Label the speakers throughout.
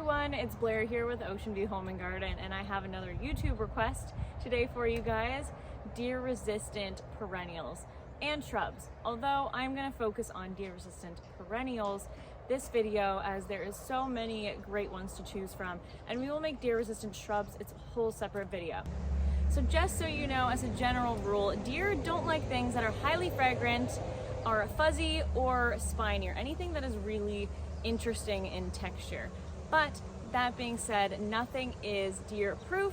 Speaker 1: everyone, it's Blair here with Ocean View Home and Garden, and I have another YouTube request today for you guys: deer resistant perennials and shrubs. Although I'm going to focus on deer resistant perennials this video, as there is so many great ones to choose from, and we will make deer resistant shrubs its a whole separate video. So just so you know, as a general rule, deer don't like things that are highly fragrant, are fuzzy, or spiny, or anything that is really interesting in texture. But that being said, nothing is deer proof.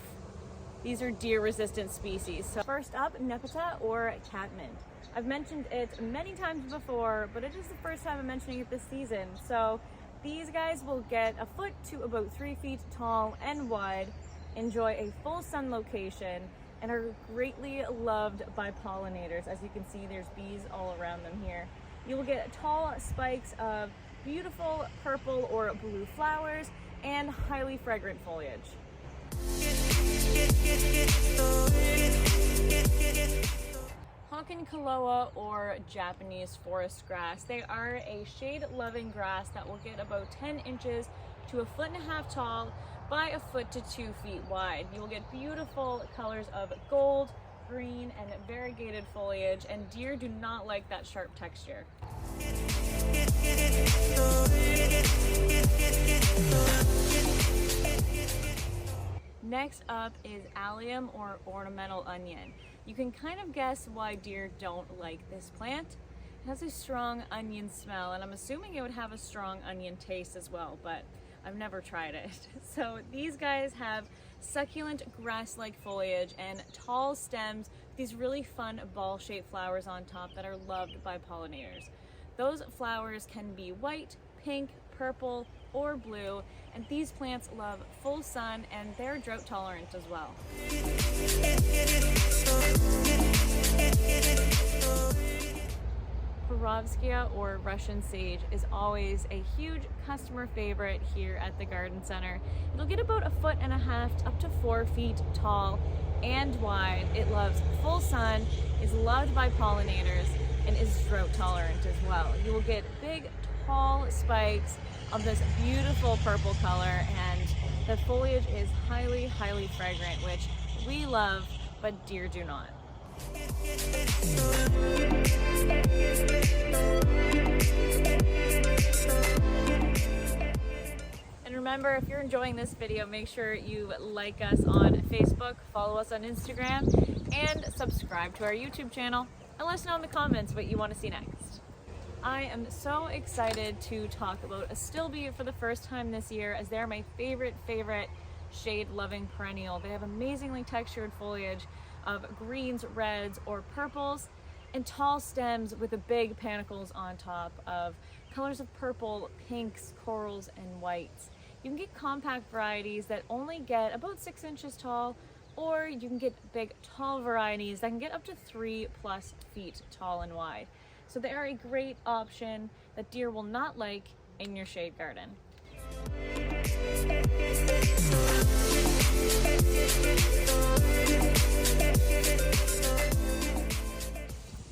Speaker 1: These are deer resistant species. So first up, Nepeta or Catmint. I've mentioned it many times before, but it is the first time I'm mentioning it this season. So these guys will get a foot to about 3 feet tall and wide, enjoy a full sun location, and are greatly loved by pollinators. As you can see, there's bees all around them here. You will get tall spikes of beautiful purple or blue flowers and highly fragrant foliage. Hakonechloa or Japanese forest grass. They are a shade-loving grass that will get about 10 inches to 1.5 feet tall by 1 foot to 2 feet wide. You will get beautiful colors of gold, green, and variegated foliage, and deer do not like that sharp texture. Next up is Allium or Ornamental onion. You can kind of guess why deer don't like this plant. It has a strong onion smell, and I'm assuming it would have a strong onion taste as well, but I've never tried it. So these guys have succulent grass-like foliage and tall stems with these really fun ball-shaped flowers on top that are loved by pollinators. Those flowers can be white, pink, purple, or blue, and these plants love full sun, and they're drought tolerant as well. Perovskia or Russian sage is always a huge customer favorite here at the garden center. It'll get about 1.5 feet up to 4 feet tall and wide. It loves full sun, is loved by pollinators, and is drought tolerant as well. You will get big, tall spikes of this beautiful purple color, and the foliage is highly, highly fragrant, which we love, but deer do not. And remember, if you're enjoying this video, make sure you like us on Facebook, follow us on Instagram, and subscribe to our YouTube channel, and let us know in the comments what you want to see next. I am so excited to talk about Astilbe for the first time this year, as they're my favorite shade-loving perennial. They have amazingly textured foliage of greens, reds, or purples, and tall stems with the big panicles on top of colors of purple, pinks, corals, and whites. You can get compact varieties that only get about 6 inches tall, or you can get big, tall varieties that can get up to 3+ feet tall and wide. So they are a great option that deer will not like in your shade garden.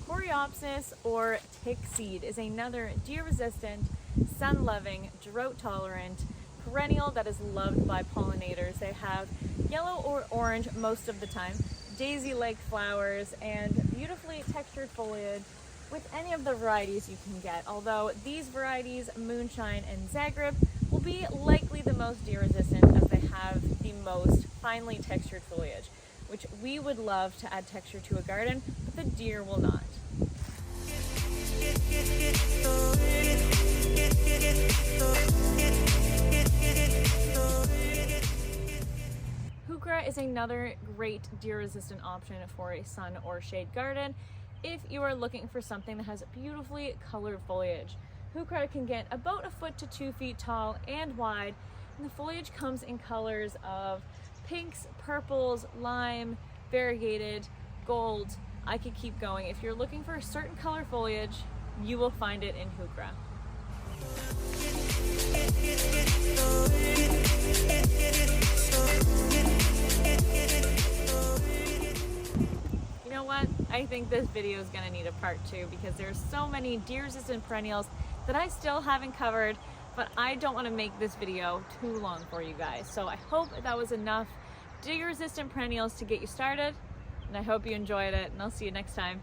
Speaker 1: Coreopsis or Tickseed is another deer-resistant, sun-loving, drought-tolerant perennial that is loved by pollinators. They have yellow or orange most of the time, daisy-like flowers, and beautifully textured foliage with any of the varieties you can get, although these varieties, Moonshine and Zagreb, will be likely the most deer resistant, as they have the most finely textured foliage, which we would love to add texture to a garden, but the deer will not. Heuchera is another great deer resistant option for a sun or shade garden if you are looking for something that has beautifully colored foliage. Heuchera can get about 1 foot to 2 feet tall and wide, and the foliage comes in colors of pinks, purples, lime, variegated, gold. I could keep going. If you're looking for a certain color foliage, you will find it in Heuchera. You know what? I think this video is going to need a part 2, because there's so many deer resistant perennials that I still haven't covered, but I don't want to make this video too long for you guys. So I hope that was enough deer resistant perennials to get you started, and I hope you enjoyed it, and I'll see you next time.